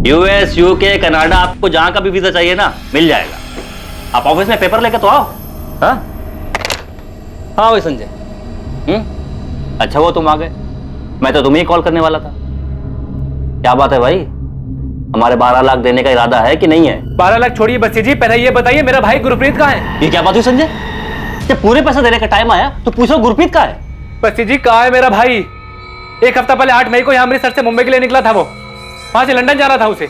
US, UK, Canada, आपको जहां का भी वीजा चाहिए ना मिल जाएगा। आप ऑफिस में पेपर लेकर तो आओ। हाँ भाई संजय। अच्छा वो तुम आ गए, मैं तो तुम्हें ही कॉल करने वाला था। क्या बात है भाई, हमारे 12 लाख देने का इरादा है कि नहीं है? 12 लाख छोड़िए बस्सी जी, पहले ये बताइए मेरा भाई गुरप्रीत कहाँ है? ये क्या बात हुई संजय, जब पूरे पैसे देने का टाइम आया तो पूछो गुरप्रीत कहाँ है? बस्सी जी कहाँ है मेरा भाई? एक हफ्ता पहले 8 मई को यहाँ अमृतसर से मुंबई के लिए निकला था, वो वहां से लंदन जाना था उसे।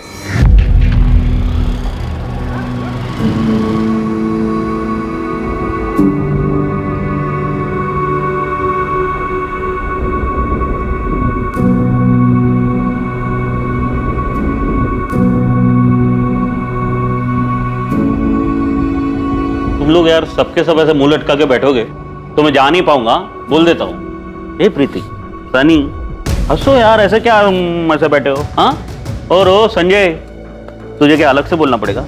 तुम लोग यार सबके सब ऐसे मुंह लटका के बैठोगे तो मैं जा नहीं पाऊंगा, बोल देता हूँ। ए प्रीति, सनी, हंसो यार, ऐसे क्या ऐसे बैठे हो? हाँ, और ओ संजय, तुझे क्या अलग से बोलना पड़ेगा?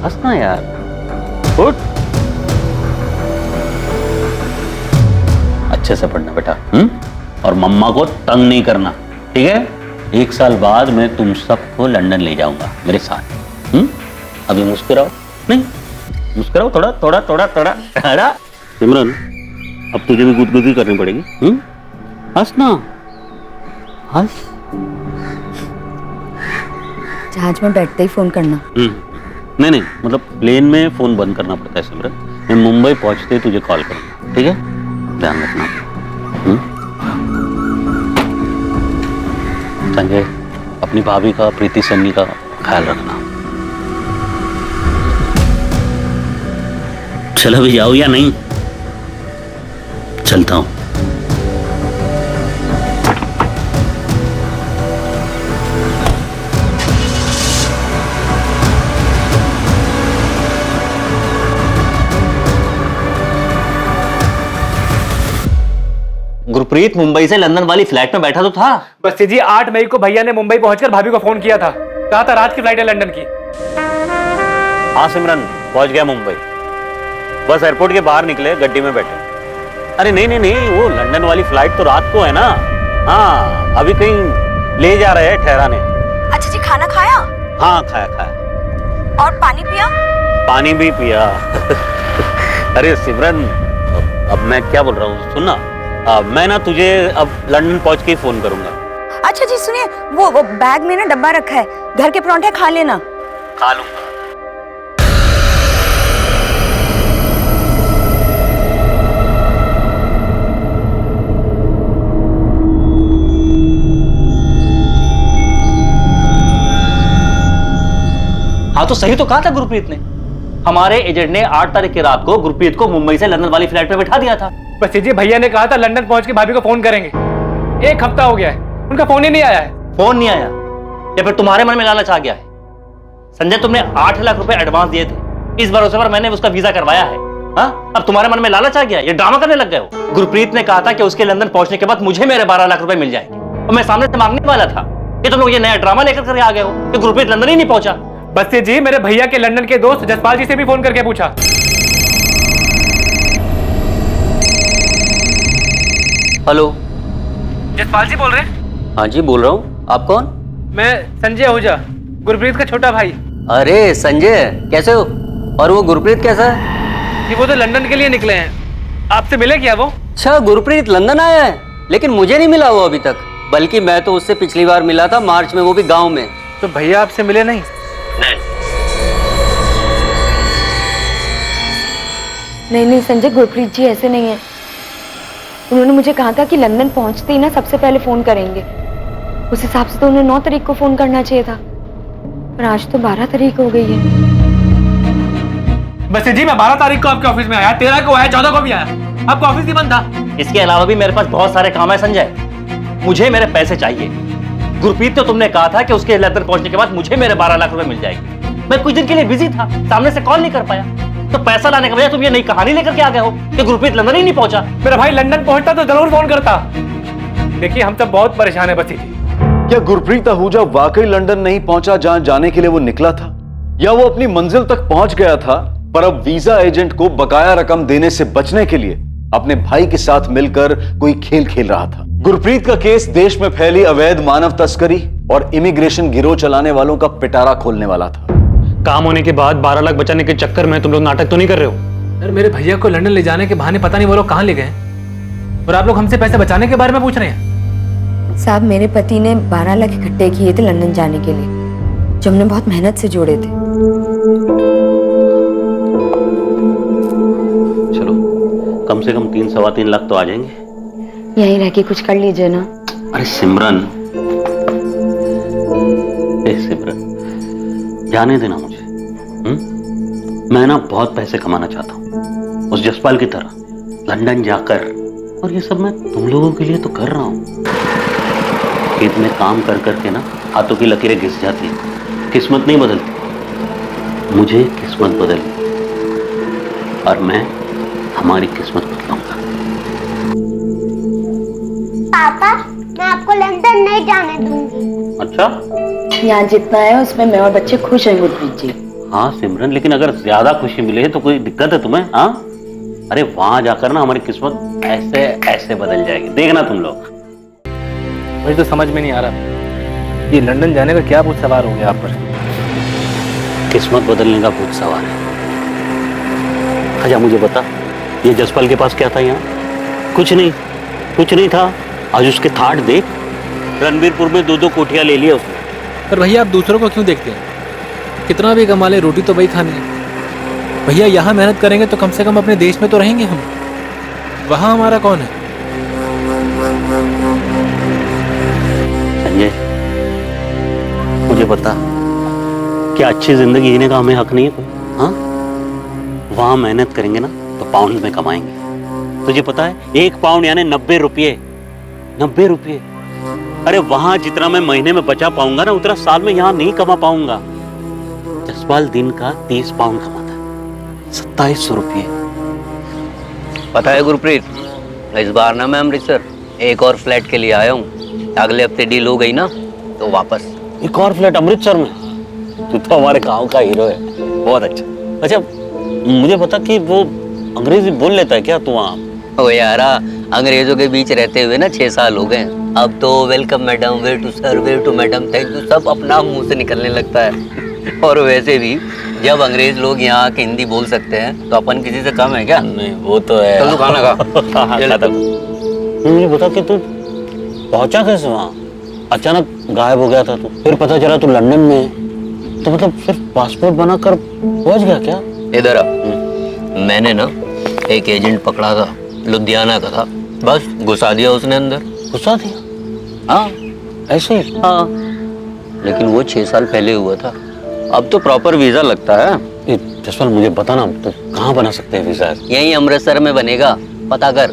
हंसना यार, उठ। अच्छे से पढ़ना बेटा, और मम्मा को तंग नहीं करना, ठीक है? 1 साल बाद मैं तुम सबको लंदन ले जाऊंगा मेरे साथ। अभी मुस्कुराओ, नहीं मुस्कुराओ, थोड़ा थोड़ा थोड़ा थोड़ा थोड़ा। सिमरन, अब तुझे भी गुदगुदी करनी पड़ेगी। हंस ना, हंस। जहाज में बैठते ही फोन करना। नहीं, मतलब प्लेन में फोन बंद करना पड़ता है सिमरन। मैं मुंबई पहुंचते ही तुझे कॉल करूंगा, ठीक है? ध्यान रखना। संजय, अपनी भाभी का, प्रीति सन्नी का ख्याल रखना। चलो भी जाओ या नहीं? चलता हूं। गुरप्रीत मुंबई से लंदन वाली फ्लाइट में बैठा तो था। बस्सी जी 8 मई को भैया ने मुंबई पहुंचकर भाभी को फोन किया था, कहा था रात की फ्लाइट है लंदन की। हाँ सिमरन, पहुंच गया मुंबई। बस एयरपोर्ट के बाहर निकले, गड्डी में बैठे। अरे नहीं, वो लंदन वाली फ्लाइट तो रात को है ना। हाँ, अभी कहीं ले जा रहे हैं ठहराने। अच्छा जी, खाना खाया? हाँ खाया। और पानी पिया? पानी भी पिया। अरे सिमरन, अब मैं क्या बोल रहा हूँ, सुन ना, मैं ना तुझे अब लंदन पहुंच के ही फोन करूंगा। अच्छा जी सुनिए, वो बैग में ना डब्बा रखा है, घर के परांठे खा लेना। खा लूंगा। हाँ तो सही तो कहा था गुरप्रीत ने। हमारे एजेंट ने 8 तारीख की रात को गुरप्रीत को मुंबई से लंदन वाली फ्लाइट पे बैठा दिया था। बस जी भैया ने कहा था लंदन पहुंच के भाभी को फोन करेंगे। 1 हफ्ता हो गया है, उनका फोन ही नहीं आया है। फोन नहीं आया या फिर तुम्हारे मन में लालच आ गया है? संजय, तुमने 8 लाख रुपए एडवांस दिए थे, इस भरोसे पर मैंने उसका वीजा करवाया है। हाँ, अब तुम्हारे मन में लालच आ गया, ये ड्रामा करने लग गए हो। गुरप्रीत ने कहा था कि उसके लंदन पहुंचने के बाद मुझे मेरे 12 लाख रुपए मिल जाएंगे, और मैं सामने से मांगने वाला था कि तुम लोग ये नया ड्रामा लेकर कर आ गए हो कि गुरप्रीत लंदन ही नहीं पहुंचा। बस्सी जी, मेरे भैया के लंदन के दोस्त जसपाल जी से भी फोन करके पूछा। हेलो, जसपाल जी बोल रहे हैं? हाँ जी बोल रहा हूँ। आप कौन? मैं संजय आहूजा, गुरप्रीत का छोटा भाई। अरे संजय, कैसे हो? और वो गुरप्रीत कैसा है? जी वो तो लंदन के लिए निकले हैं, आपसे मिले क्या वो? अच्छा, गुरप्रीत लंदन आया है, लेकिन मुझे नहीं मिला वो अभी तक। बल्कि मैं तो उससे पिछली बार मिला था मार्च में, वो भी गांव में। तो भैया आपसे मिले नहीं? नहीं संजय, गुरप्रीत जी ऐसे नहीं है। उन्होंने मुझे कहा था कि लंदन पहुंचते ही ना सबसे पहले फोन करेंगे। उस हिसाब से तो उन्हें 9 तारीख को फोन करना चाहिए था, पर आज तो 12 तारीख हो गई है। बस जी मैं 12 तारीख को आपके ऑफिस में आया, 13 को आया, 14 को भी आया, आपका ऑफिस ही बंद था। इसके अलावा भी मेरे पास बहुत सारे काम है संजय, मुझे मेरे पैसे चाहिए। गुरप्रीत तो तुमने कहा था कि उसके लंदन पहुंचने के बाद मुझे मेरे 12 लाख रुपए मिल जाएंगे। मैं कुछ दिन के लिए बिजी था, सामने से कॉल नहीं कर पाया, तो पैसा लाने के बजाय तुम ये नई कहानी लेकर के आ गए हो कि गुरप्रीत लंदन ही नहीं पहुंचा। मेरा भाई लंदन पहुंचता तो जरूर फोन करता। देखिए हम सब बहुत परेशान है बस्सी जी। क्या गुरप्रीत आहूजा वाकई लंदन नहीं पहुंचा जहां जाने के लिए वो निकला था, या वो अपनी मंजिल तक पहुंच गया था पर अब वीजा एजेंट को बकाया रकम देने से बचने के लिए अपने भाई के साथ मिलकर कोई खेल खेल रहा था? गुरप्रीत का केस देश में फैली अवैध मानव तस्करी, और इमिग्रेशन गिरोह चलाने वालों का पिटारा खोलने वाला था। काम होने के बाद 12 लाख बचाने के चक्कर में तुम लोग नाटक तो नहीं कर रहे हो? यार मेरे भैया को लंदन ले जाने के बहाने पता नहीं वो लोग कहाँ ले गए और आप लोग हमसे पैसे बचाने के बारे में पूछ रहे हैं। साहब, मेरे पति ने 12 लाख इकट्ठे किए थे लंदन जाने के लिए, जो हमने बहुत मेहनत से जोड़े थे। चलो, कम से कम 3-3.25 लाख तो आ जाएंगे। यहीं रह के कुछ कर लीजिए ना। अरे सिमरन, सिमरन जाने देना मुझे। मैं ना बहुत पैसे कमाना चाहता हूँ, उस जसपाल की तरह लंदन जाकर, और ये सब मैं तुम लोगों के लिए तो कर रहा हूँ। खेत में काम कर करके ना हाथों की लकीरें घिस जाती है, किस्मत नहीं बदलती। मुझे किस्मत बदलनी और मैं हमारी किस्मत बदलाऊंगा। पापा, मैं आपको लंदन नहीं जाने दूंगी। अच्छा, यहाँ जितना है उसमें मैं और बच्चे खुश हैं गुरप्रीत जी। हाँ सिमरन, लेकिन अगर ज्यादा खुशी मिले तो कोई दिक्कत है तुम्हें? हाँ, अरे वहां जाकर ना हमारी किस्मत ऐसे ऐसे बदल जाएगी, देखना तुम लोग। मुझे तो समझ में नहीं आ रहा ये लंदन जाने का क्या भूत सवार हो गया आप पर। किस्मत बदलने का भूत सवार है। अच्छा मुझे बता, ये जसपाल के पास क्या था यहाँ? कुछ नहीं था। आज उसके थाट देख, रणबीरपुर में 2-2 कोठियां ले लिया उसने। पर भैया आप दूसरों को क्यों देखते हैं? कितना भी कमा ले, रोटी तो वही खानी है। भैया यहाँ मेहनत करेंगे तो कम से कम अपने देश में तो रहेंगे हम। वहाँ हमारा कौन है? संजय, मुझे बता, क्या अच्छी जिंदगी जीने का हमें हक नहीं है कोई? हाँ, वहां मेहनत करेंगे ना तो पाउंड में कमाएंगे। तुझे पता है 1 पाउंड यानी 90 रुपये। 90 रुपये। अरे वहां जितना मैं महीने में बचा पाऊंगा ना, उतना साल में यहाँ नहीं कमा पाऊंगा। जसपाल दिन का 30 पाउंड कमाता है, 2700 रुपये। पता है गुरप्रीत, इस बार ना मैं अमृतसर एक और फ्लैट के लिए आया हूँ। अगले हफ्ते डील हो गई ना तो वापस। एक और फ्लैट अमृतसर में? तू तो हमारे गांव का हीरो है, बहुत अच्छा। अच्छा मुझे बता कि वो अंग्रेजी बोल लेता है क्या तू वहाँ? ओ यारा, अंग्रेजों के बीच रहते हुए ना 6 साल हो गए। अब तो वेलकम मैडम, वे टू सर, वे टू मैडम, थैंक यू सब अपना मुंह से निकलने लगता है। और वैसे भी जब अंग्रेज लोग यहाँ आके हिंदी बोल सकते हैं तो अपन किसी से कम है क्या? नहीं वो तो है। चल तू खाना खा। मुझे बता कि तू पहुंचा कैसे वहाँ? अचानक गायब हो गया था तू, फिर पता चला तू लंदन में है। तो मतलब सिर्फ पासपोर्ट बनाकर पहुंच गया क्या? इधर आ। मैंने ना एक एजेंट पकड़ा था, लुधियाना का था, बस घुसा दिया उसने अंदर। घुसा दिया? हाँ ऐसे ही? हाँ, लेकिन वो 6 साल पहले हुआ था। अब तो प्रॉपर वीजा लगता है। ये जसपाल मुझे बता ना, तो कहाँ बना सकते हैं वीजा? यहीं अमृतसर में बनेगा, पता कर।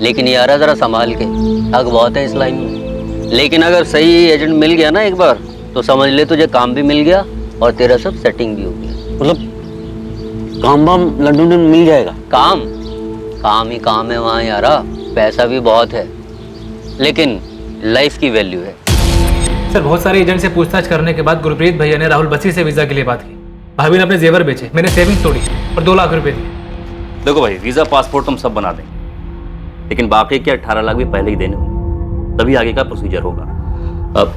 लेकिन यार जरा संभाल के, ठग बहुत है इस लाइन में। लेकिन अगर सही एजेंट मिल गया ना एक बार, तो समझ ले तुझे काम भी मिल गया और तेरा सब सेटिंग भी हो गया। मतलब काम वाम लंदन में मिल जाएगा? काम ही काम है वहाँ यारा। पैसा भी बहुत है, लेकिन लाइफ की वैल्यू है। सर बहुत सारे एजेंट से पूछताछ करने के बाद गुरप्रीत भैया ने राहुल बसी से वीजा के लिए बात की। भाभी ने अपने जेवर बेचे, मैंने सेविंग्स तोड़ी और 2 लाख रुपए दिए। देखो भाई, वीजा पासपोर्ट हम सब बना देंगे, लेकिन बाकी के 18 लाख भी पहले ही देने होंगे, तभी आगे का प्रोसीजर होगा। अब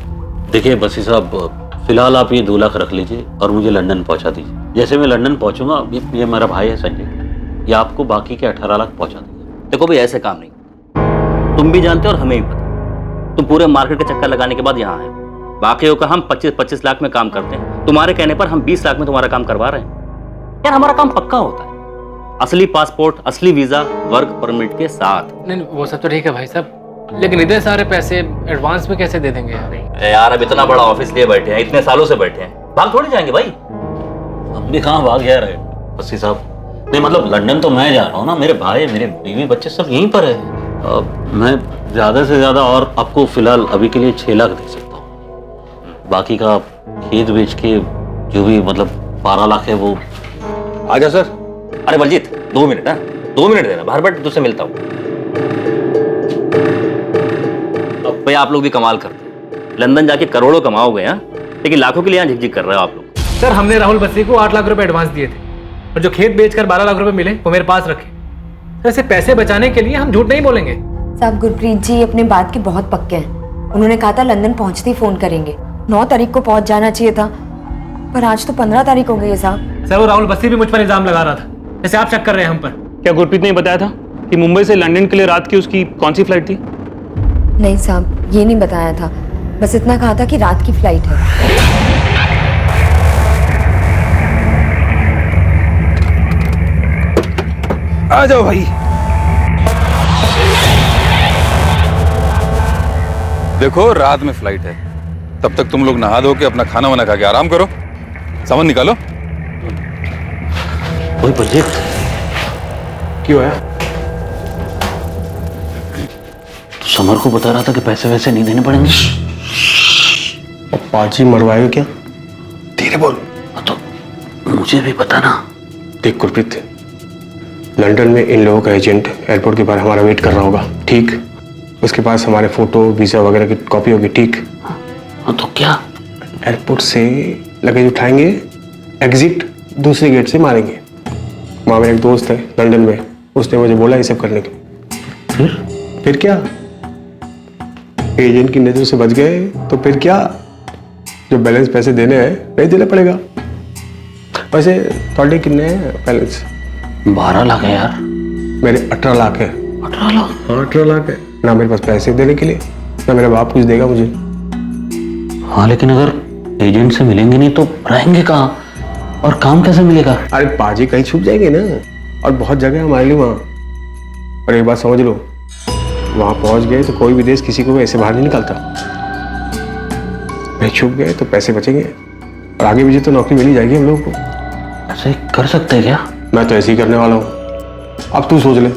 देखिए बसी साहब, फिलहाल आप ये 2 लाख रख लीजिए और मुझे लंदन पहुंचा दीजिए। जैसे मैं लंदन पहुंचूंगा, ये मेरा भाई है संजय, ये आपको बाकी के 18 लाख पहुंचा देगा। देखो भाई, ऐसे काम नहीं, तुम भी जानते हो और हमें भी पता। तुम पूरे मार्केट का चक्कर लगाने के बाद यहाँ आए। बाकियों का हम 25-25 लाख में काम करते हैं, तुम्हारे कहने पर हम 20 लाख में तुम्हारा काम करवा रहे हैं। यार हमारा काम पक्का होता है, असली पासपोर्ट, असली वीजा, वर्क परमिट के साथ। नहीं वो सब तो ठीक है भाई साहब, लेकिन इतने सारे पैसे एडवांस में कैसे दे देंगे यार? यार अब इतना बड़ा ऑफिस लिए बैठे हैं, इतने सालों से बैठे हैं, भाग थोड़ी जाएंगे भाई। हम भी कहाँ भाग जा रहे हैं बसी साहब? नहीं मतलब लंदन तो मैं जा रहा हूँ ना, मेरे भाई, मेरे बीवी, बच्चे सब यहीं पर है। मैं ज्यादा से ज्यादा और आपको फिलहाल अभी के लिए 6 लाख दे सकता हूँ। बाकी का खेत बेच के जो भी मतलब 12 लाख है वो। आजा सर। अरे बलजीत 2 मिनट ना, 2 मिनट देना, बाहर बैठ तुझसे मिलता हूँ। अब भाई आप लोग भी कमाल करते हैं, लंदन जाके करोड़ों कमाओगे हैं, लेकिन लाखों के लिए यहाँ झिकझिक कर रहे हो आप लोग। सर हमने राहुल बसी को 8 लाख रुपए एडवांस दिए थे और जो खेत बेचकर 12 लाख रुपए मिले वो मेरे पास रखे। ऐसे पैसे बचाने के लिए हम झूठ नहीं बोलेंगे। साहब गुरप्रीत जी अपने बात के बहुत पक्के हैं उन्होंने कहा था लंदन पहुंचते ही फोन करेंगे। 9 तारीख को पहुंच जाना चाहिए था, पर आज तो 15 तारीख हो गई है साहब। सर वो राहुल बस्सी भी मुझ पर इल्जाम लगा रहा था, जैसे आप शक कर रहे हैं हम पर। क्या गुरप्रीत ने बताया था कि मुंबई से लंदन के लिए रात की उसकी कौन सी फ्लाइट थी? नहीं साहब, ये नहीं बताया था, बस इतना कहा था कि रात की फ्लाइट है। आ जाओ भाई। देखो रात में फ्लाइट है, तब तक तुम लोग नहा धो के अपना खाना वाना खा के आराम करो, सामान निकालो। वही बल्ले क्यों है? समर को बता रहा था कि पैसे वैसे नहीं देने पड़ेंगे। पाजी मरवाएगा क्या? धीरे बोल। तो मुझे भी पता ना। देख गुरप्रीत, लंदन में इन लोगों का एजेंट एयरपोर्ट के बाहर हमारा वेट कर रहा होगा, ठीक? उसके पास हमारे फोटो वीजा वगैरह की कॉपी होगी, ठीक? हाँ तो क्या? एयरपोर्ट से लगेज उठाएंगे, एग्जिट दूसरे गेट से मारेंगे। वहाँ मेरा एक दोस्त है लंदन में, उसने मुझे बोला ये सब करने को। फिर क्या? एजेंट की नजर से बच गए तो फिर क्या? जो बैलेंस पैसे देने हैं नहीं देना पड़ेगा। वैसे थोड़े कितने हैं बैलेंस? 12 लाख है यार। मेरे 18 लाख है। 18 लाख? हाँ 18 लाख है ना मेरे पास पैसे देने के लिए, ना मेरा बाप कुछ देगा मुझे। हाँ लेकिन अगर एजेंट से मिलेंगे नहीं तो रहेंगे कहाँ और काम कैसे मिलेगा? अरे पाजी कहीं छुप जाएंगे ना, और बहुत जगह है हमारे लिए वहाँ। और एक बात समझ लो, वहाँ पहुँच गए तो कोई भी देश किसी को ऐसे बाहर नहीं निकालता। नहीं छुप गए तो पैसे बचेंगे, और आगे भी तो नौकरी मिल ही जाएगी हम लोगों को। ऐसे कर सकते हैं क्या? मैं तो ऐसे ही करने वाला हूँ, अब तू सोच ले।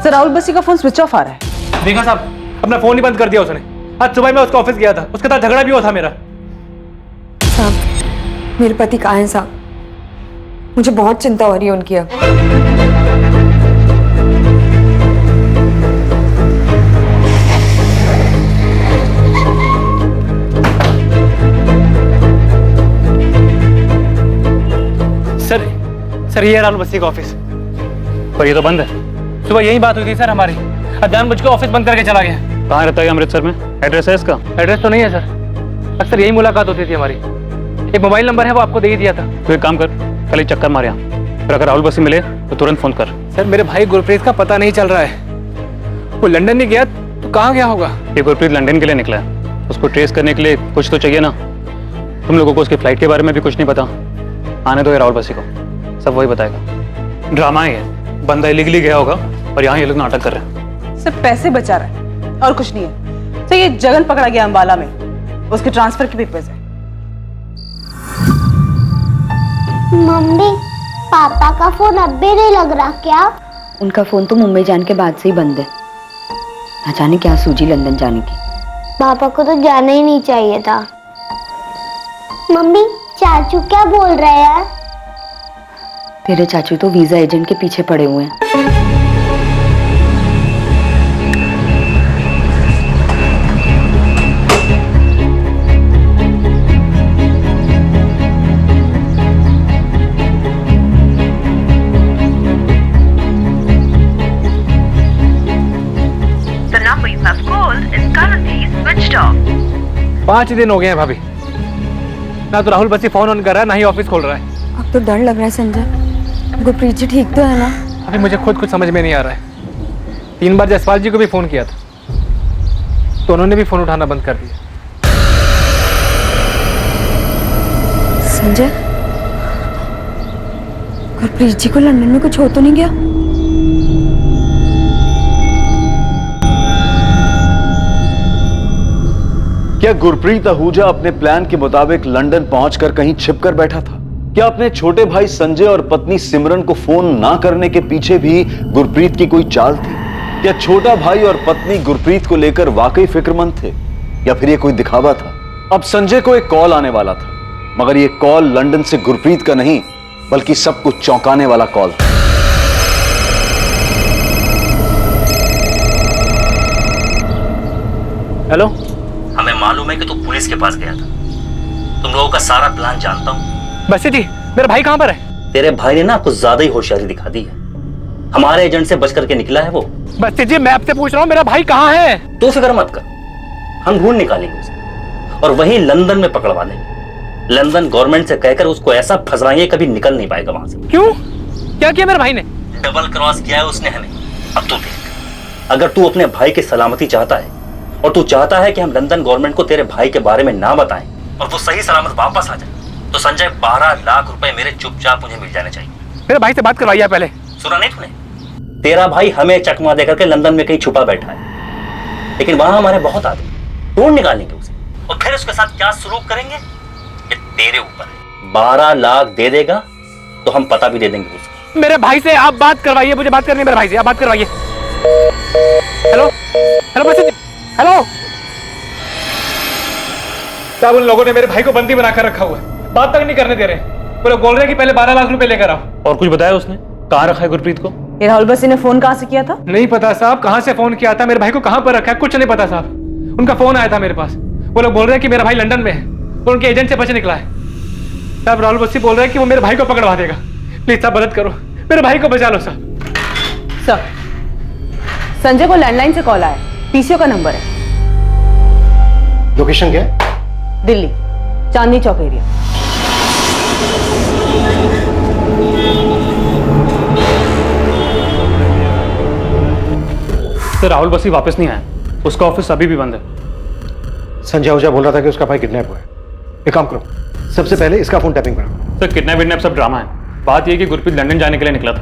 सर राहुल बस्सी का फोन स्विच ऑफ आ रहा है। देखा साहब, अपना फोन ही बंद कर दिया उसने। आज सुबह मैं उसका ऑफिस गया था, उसके साथ झगड़ा भी हुआ था मेरा। साहब मेरे पति कहाँ हैं साहब? मुझे बहुत चिंता हो रही है उनकी अब। सर ये राहुल बस्सी का ऑफिस, पर ये तो बंद है। सुबह यही बात हुई थी सर हमारी। अजान मुझको ऑफिस बंद करके चला गया। कहाँ रहता है अमृतसर में? एड्रेस है इसका? एड्रेस तो नहीं है सर, अक्सर यही मुलाकात होती थी हमारी। एक मोबाइल नंबर है, वो आपको दे ही दिया था। तो एक काम कर, कल एक चक्कर मार यहाँ, फिर अगर राहुल बस्सी मिले तो तुरंत फोन कर। सर मेरे भाई गुरप्रीत का पता नहीं चल रहा है। वो लंदन नहीं गया तो कहाँ गया होगा? ये गुरप्रीत लंदन के लिए निकला है, उसको ट्रेस करने के लिए कुछ तो चाहिए ना। तुम लोगों को उसकी फ्लाइट के बारे में भी कुछ नहीं पता। आने दो ये राहुल बस्सी को, सब वही बताएगा। ड्रामा है ये, बंदा इलीगली गया होगा और यहाँ ये लोग नाटक कर रहे हैं। सर पैसे बचा रहा है और कुछ नहीं है। सर ये जगन पकड़ा गया अंबाला में, उसके ट्रांसफर के पेपर्स है। मम्मी पापा का फोन अब भी नहीं लग रहा क्या? उनका फोन तो मुंबई जाने के बाद से ही बंद है। ना जाने क्या सूझी लंदन जाने की। पापा को तो जाना ही नहीं चाहिए था। मम्मी चाचू क्या बोल रहे हैं? तेरे चाचू तो वीजा एजेंट के पीछे पड़े हुए हैं। The number you have called is currently switched off. 5 दिन हो गए हैं भाभी, ना तो राहुल बस्सी फोन ऑन कर रहा है, ना ही ऑफिस खोल रहा है। अब तो डर लग रहा है संजय। गुरप्रीत जी ठीक तो है ना? अभी मुझे खुद कुछ समझ में नहीं आ रहा है। 3 बार जसपाल जी को भी फोन किया था तो उन्होंने भी फोन उठाना बंद कर दिया। संजय, गुरप्रीत जी को लंदन में कुछ हो तो नहीं गया? क्या गुरप्रीत आहूजा अपने प्लान के मुताबिक लंदन पहुंचकर कहीं छिपकर बैठा था? क्या अपने छोटे भाई संजय और पत्नी सिमरन को फोन ना करने के पीछे भी गुरप्रीत की कोई चाल थी? क्या छोटा भाई और पत्नी गुरप्रीत को लेकर वाकई फिक्रमंद थे, या फिर ये कोई दिखावा था? अब संजय को एक कॉल आने वाला था, मगर ये कॉल लंदन से गुरप्रीत का नहीं बल्कि सबको चौंकाने वाला कॉल था। हेलो, हमें मालूम है कि तू पुलिस के पास गया था। तुम लोगों का सारा प्लान जानता हूँ। बस्सी जी, मेरा भाई कहाँ पर है? तेरे भाई ने ना कुछ ज्यादा ही होशियारी दिखा दी है। हमारे एजेंट से बच करके निकला है वो। बस्ती जी मैं आपसे पूछ रहा हूँ मेरा भाई कहाँ है? तो फिक्र मत कर, हम ढूंढ निकालेंगे उसे और वहीं लंदन में पकड़वा देंगे। लंदन गवर्नमेंट से कहकर उसको ऐसा फंसवाएंगे कभी निकल नहीं पाएगा वहां से। क्यों? क्या किया मेरे भाई ने? डबल क्रॉस किया है उसने हमें। अब तू देख, अगर तू अपने भाई की सलामती चाहता है और तू चाहता है कि हम लंदन गवर्नमेंट को तेरे भाई के बारे में ना बताएं और वो सही सलामत वापस आ जाए, तो संजय 12 लाख रुपए मेरे चुपचाप मुझे मिल जाने चाहिए। मेरे भाई से बात करवाइए पहले। सुना नहीं तूने? तेरा भाई हमें चकमा देकर के लंदन में कहीं छुपा बैठा है, लेकिन वहां हमारे बहुत आदमी ढूंढ निकालेंगे उसे और फिर उसके साथ क्या सलूक करेंगे ये तेरे ऊपर है। 12 लाख दे देगा तो हम पता भी दे देंगे उसको। मेरे भाई से आप बात करवाइए, मुझे बात करनी है मेरे भाई से, आप बात करवाइए। हेलो हेलो बस्ती जी, हेलो साहब, उन लोगों ने मेरे भाई को बंदी बनाकर रखा हुआ है, बात तक नहीं करने दे रहे। वो लोग बोल रहे हैं कि पहले 12 लाख रुपए लेकर आओ। और कुछ बताया उसने? कहाँ रखा है गुरप्रीत को? ये राहुल बस्सी ने फोन कहाँ से किया था? नहीं पता साहब, कहाँ से फोन किया था, मेरे भाई को कहाँ पर रखा है, कुछ नहीं पता साहब। उनका फोन आया था मेरे पास, वो लोग बोल रहे हैं कि मेरा भाई लंदन में है और उनके एजेंट से बच निकला है। साहब राहुल बस्सी बोल रहे हैं कि वो मेरे भाई को पकड़वा देगा। प्लीज साहब मदद करो, मेरे भाई को बचा लो साहब। सर, संजय को लैंडलाइन से कॉल आया, पीसीओ का नंबर है। लोकेशन क्या है? दिल्ली, चांदनी चौक एरिया। सर राहुल बस्सी वापस नहीं आया, उसका ऑफिस अभी भी बंद है। संजय आहूजा बोल रहा था कि उसका भाई किडनैप हुआ है। एक काम करो, सबसे पहले इसका फोन टैपिंग कराओ। सर किडनैप विडनैप सब ड्रामा है। बात यह कि गुरप्रीत लंदन जाने के लिए निकला था।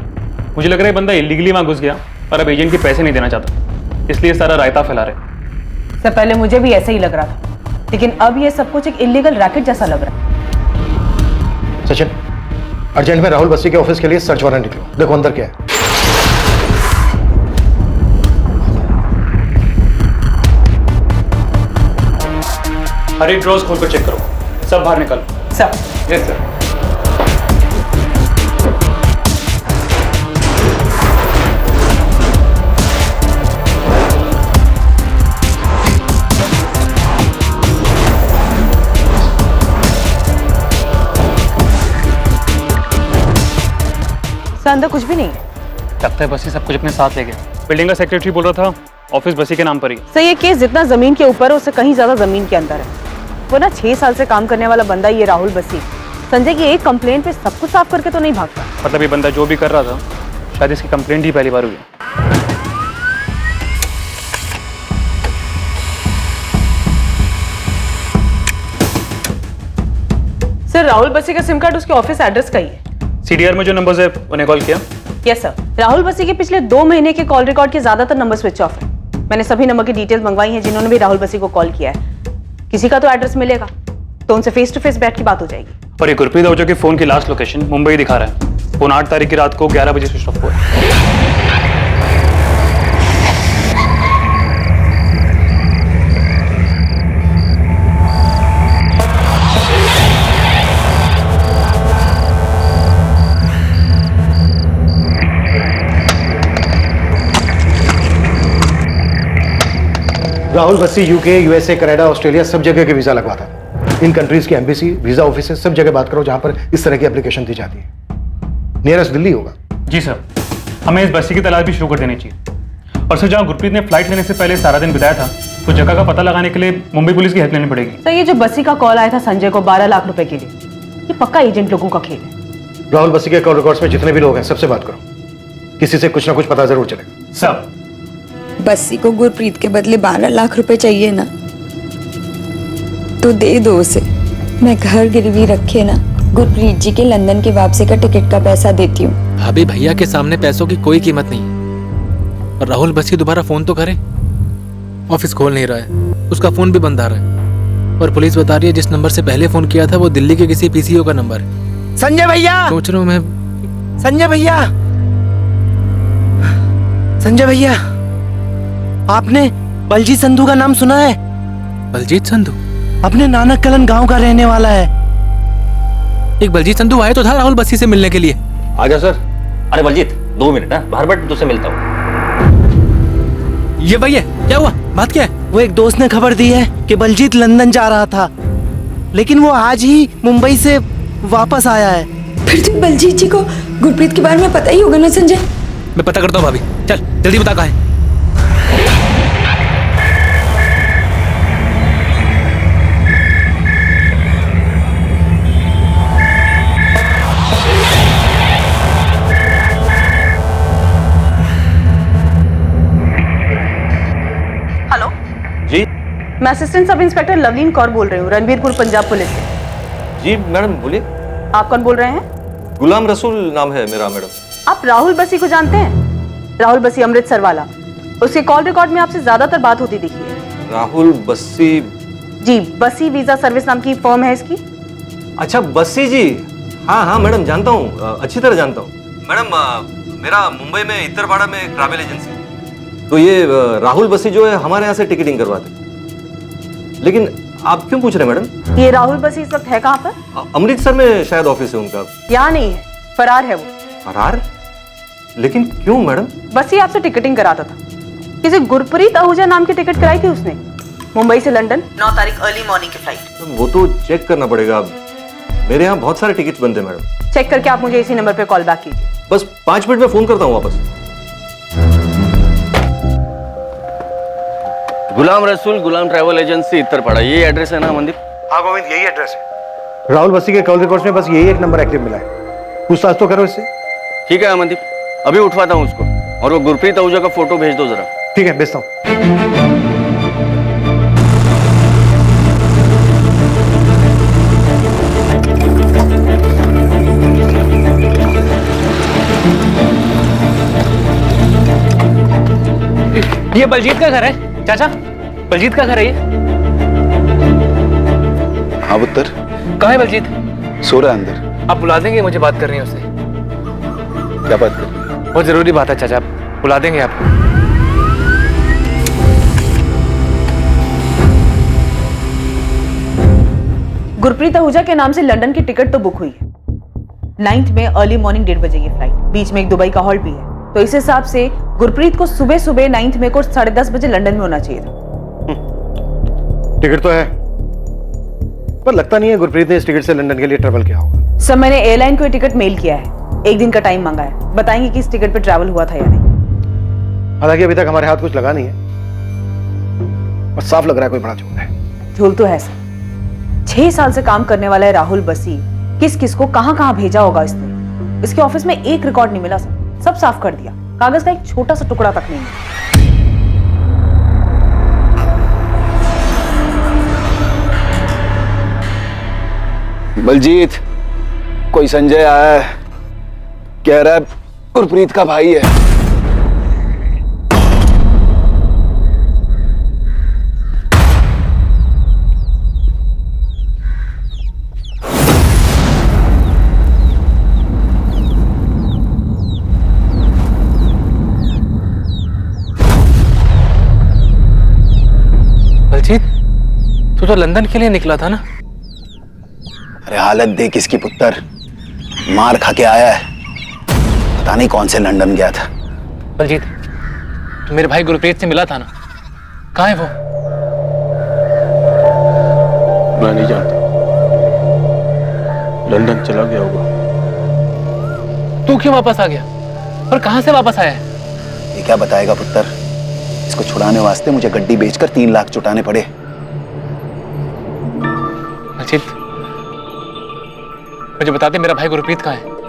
मुझे लग रहा है बंदा इलीगली वहां घुस गया और अब एजेंट के पैसे नहीं देना चाहता, इसलिए सारा रायता फैला रहे। सर पहले मुझे भी ऐसा ही लग रहा था, लेकिन अब ये सब कुछ एक इलीगल रैकेट जैसा लग रहा है। सचिन, अर्जेंट में राहुल बस्सी के ऑफिस के लिए सर्च वारंट निकलो, देखो अंदर क्या है। हर एक ड्रॉज खोल कर चेक करो, सब बाहर निकालो। सर। Yes sir. अंदर कुछ भी नहीं है। लगता है बस्सी सब कुछ अपने साथ ले गया। बिल्डिंग का सेक्रेटरी बोल रहा था ऑफिस बस्सी के नाम पर ही। सर ये केस जितना जमीन के ऊपर है उससे कहीं ज्यादा जमीन के अंदर है। वो ना 6 साल से काम करने वाला बंदा ये राहुल बस्सी संजय की एक कंप्लेंट पे सब कुछ साफ करके तो नहीं भागता। मतलब ये बंदा जो भी कर रहा था शायद इसकी कंप्लेंट ही पहली बार हुई। सर राहुल बस्सी का सिम कार्ड उसके ऑफिस एड्रेस का ही है। सीडीआर में जो नंबर्स है उन्हें कॉल किया? Yes sir. राहुल बस्सी के पिछले 2 महीने के कॉल रिकॉर्ड के ज्यादातर नंबर स्विच ऑफ है। मैंने सभी नंबर की डिटेल्स मंगवाई हैं जिन्होंने भी राहुल बस्सी को कॉल किया है। किसी का तो एड्रेस मिलेगा तो उनसे फेस टू फेस बैठ की बात हो जाएगी। और ये गुरप्रीत आहूजा के फोन की लास्ट लोकेशन मुंबई दिखा रहा है। फोन 8 तारीख की रात को 11 बजे स्विच ऑफ हुआ है। Rahul Bassi UK, USA, Canada, Australia सब जगह के वीजा लगवाता है। इन कंट्रीज की एम्बेसी, वीजा ऑफिस सब जगह बात करो जहां पर इस तरह की एप्लीकेशन दी जाती है। नियरेस्ट दिल्ली होगा। जी सर, हमें इस बस्सी की तलाश भी शुरू कर देनी चाहिए। और सर जहाँ गुरप्रीत ने फ्लाइट लेने से पहले सारा दिन बिताया था तो जगह का पता लगाने के लिए मुंबई पुलिस की हेल्प लेनी पड़ेगी। सर ये जो बस्सी का कॉल आया था संजय को 12 लाख रुपए के लिए, ये पक्का एजेंट लोगों का खेल है। राहुल बस्सी के कॉल रिकॉर्ड्स में जितने भी लोग हैं सबसे बात करो, किसी से कुछ ना कुछ पता जरूर चलेगा। सर बस्सी को गुरप्रीत के बदले 12 लाख रुपए चाहिए ना, तो दे दो उसे। मैं घर गिरवी रखे ना गुरप्रीत जी के लंदन की वापसी का टिकट का पैसा देती हूँ। भाभी भैया के सामने पैसों की कोई कीमत नहीं। और राहुल बस्सी दोबारा फोन तो करे, ऑफिस खोल नहीं रहा है, उसका फोन भी बंद आ रहा है। और पुलिस बता रही है जिस नंबर से पहले फोन किया था वो दिल्ली के किसी पीसीओ का नंबर है। संजय भैया, सोच रहा हूँ मैं। संजय भैया, संजय भैया, आपने बलजीत संधू का नाम सुना है? बलजीत संधू अपने नानक कलन गांव का रहने वाला है। एक बलजीत संधू आया तो था राहुल बस्सी से मिलने के लिए। आजा सर। अरे बलजीत 2 मिनट ना, बाहर बैठ, तुझसे मिलता हूँ। ये भैया क्या हुआ, बात क्या है? वो एक दोस्त ने खबर दी है कि बलजीत लंदन जा रहा था, लेकिन वो आज ही मुंबई से वापस आया है। फिर तो बलजीत जी को गुरप्रीत के बारे में पता ही होगा ना संजय। मैं पता करता हूँ भाभी। चल जल्दी बता कहाँ है। हेलो जी मैं assistant sub inspector Lovleen Kaur बोल रही हूँ, रणबीरपुर पंजाब पुलिस से। जी मैडम बोलिए। आप कौन बोल रहे हैं? गुलाम रसूल नाम है मेरा मैडम। आप राहुल बसी को जानते हैं? राहुल बसी अमृतसर वाला, उसके कॉल रिकॉर्ड में आपसे ज्यादातर बात होती दिखी है। राहुल बस्सी? जी, बसी वीजा सर्विस नाम की फर्म है इसकी। अच्छा बस्सी जी, हाँ हाँ मैडम जानता हूँ, अच्छी तरह जानता हूँ मैडम। मेरा मुंबई में इतरवाड़ा में एक ट्रैवल एजेंसी, तो ये राहुल बस्सी जो है हमारे यहाँ से टिकटिंग करवाते। लेकिन आप क्यों पूछ रहे हैं मैडम? ये राहुल बसी इस वक्त है कहाँ पर? अमृतसर में शायद ऑफिस है उनका। यहाँ नहीं है, फरार है वो। फरार? लेकिन क्यों मैडम? बसी आपसे टिकटिंग कराता था। किसी गुरप्रीत आहूजा नाम की टिकट कराई थी उसने, मुंबई से लंदन 9 तारीख अर्ली मॉर्निंग की फ्लाइट। वो तो चेक करना पड़ेगा। अब मेरे यहाँ बहुत सारे टिकट्स बनते हैं मैडम। चेक करके आप मुझे इसी नंबर पे कॉल बैक कीजिए। बस 5 मिनट में फोन करता हूँ वापस। गुलाम रसूल, गुलाम ट्रैवल एजेंसी इतरपाड़ा, ये एड्रेस है ना मनदीप? हाँ गोविंद, यही एड्रेस है। राहुल बस्सी के कॉल रिकॉर्ड्स में बस यही एक नंबर एक्टिव मिला है। पूछताछ तो करो इससे। ठीक है अमनदीप, अभी उठवाता हूँ उसको, और वो गुरप्रीत आहूजा का फोटो भेज दो जरा। ठीक है, भेजता हूँ। ये बलजीत का घर है चाचा, बलजीत का घर है ये। हाँ पुत्र। कहाँ है बलजीत? सो रहा है अंदर। आप बुला देंगे, मुझे बात करनी है उससे। क्या बात कर? बहुत जरूरी बात है चाचा, आप बुला देंगे आपको। गुरप्रीत आहूजा के नाम से लंदन की टिकट तो बुक हुई है। 9th में अर्ली मॉर्निंग 1:30 बजे की फ्लाइट, बीच में एक दुबई का हॉल्ट भी है। तो इस हिसाब से गुरप्रीत को सुबह सुबह 9th में को 10:30 बजे लंदन में होना चाहिए था। टिकट तो है, पर लगता नहीं है गुरप्रीत ने इस टिकट से लंदन के लिए ट्रेवल किया होगा। सर मैंने एयरलाइन को ये टिकट मेल किया है, 1 दिन का टाइम मांगा है, बताएंगे कि इस टिकट पे ट्रैवल हुआ था या नहीं। हालांकि अभी तक हमारे हाथ कुछ लगा नहीं है, और साफ लग रहा है कोई बड़ा झूठ है। झूल तो है सर। 6 साल से काम करने वाला है राहुल बसी, किस किस को कहां कहां भेजा होगा इसने। इसके ऑफिस में एक रिकॉर्ड नहीं मिला सर, सब साफ कर दिया, कागज का एक छोटा सा टुकड़ा तक नहीं मिला। बलजीत, कोई संजय आया है, कह रहा है गुरप्रीत का भाई है। बलजीत, तू तो लंदन के लिए निकला था ना? अरे हालत देख इसकी पुत्र, मार खा के आया है, पता नहीं कौन से लंदन गया था। बलजीत, तो मेरे भाई गुरप्रीत से मिला था ना, कहाँ है वो? मैं नहीं जानता, लंदन चला गया होगा। तू क्यों वापस आ गया, और कहाँ से वापस आया है? ये क्या बताएगा पुत्र, इसको छुड़ाने वास्ते मुझे गड्डी बेचकर 3 लाख चुटाने पड़े। बलजीत, मुझे बता दे मेरा भाई गुरप्रीत कहाँ है?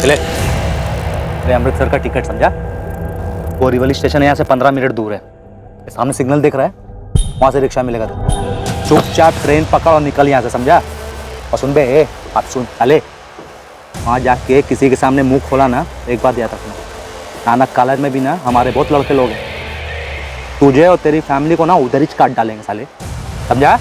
चले, अमृतसर का टिकट समझा? बोरीवली स्टेशन यहाँ से 15 मिनट दूर है। सामने सिग्नल दिख रहा है, वहां से रिक्शा मिलेगा तुमको। चुपचाप ट्रेन पकड़ और निकल यहाँ से, समझा? और सुन बे, आप सुन, अले वहाँ जाके किसी के सामने मुंह खोला ना, एक बात याद रखना, नानक कॉलेज में भी ना हमारे बहुत लड़के लोग हैं, तुझे और तेरी फैमिली को ना उधर ही काट डालेंगे साले, समझा?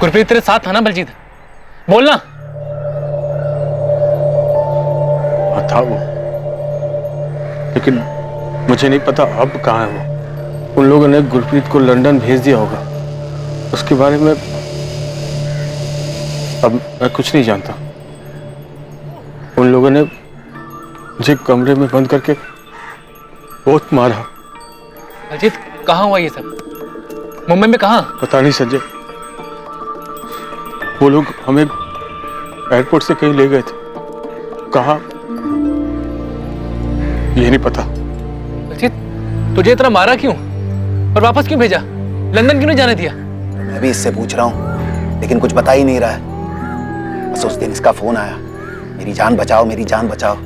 गुरप्रीत तेरे साथ था ना बलजीत? बोलना। हाँ था वो, लेकिन मुझे नहीं पता अब कहाँ है वो। उन लोगों ने गुरप्रीत को लंदन भेज दिया होगा। उसके बारे में अब मैं कुछ नहीं जानता। उन लोगों ने मुझे कमरे में बंद करके बहुत मारा। बलजीत कहाँ हुआ ये सब? मुंबई में कहाँ? पता नहीं संजय, वो लोग हमें एयरपोर्ट से कहीं ले गए थे। कहाँ ये नहीं पता। बलजीत तुझे इतना मारा क्यों और वापस क्यों भेजा? लंदन क्यों नहीं जाने दिया? मैं भी इससे पूछ रहा हूँ, लेकिन कुछ बता ही नहीं रहा है। बस उस दिन इसका फोन आया, मेरी जान बचाओ, मेरी जान बचाओ।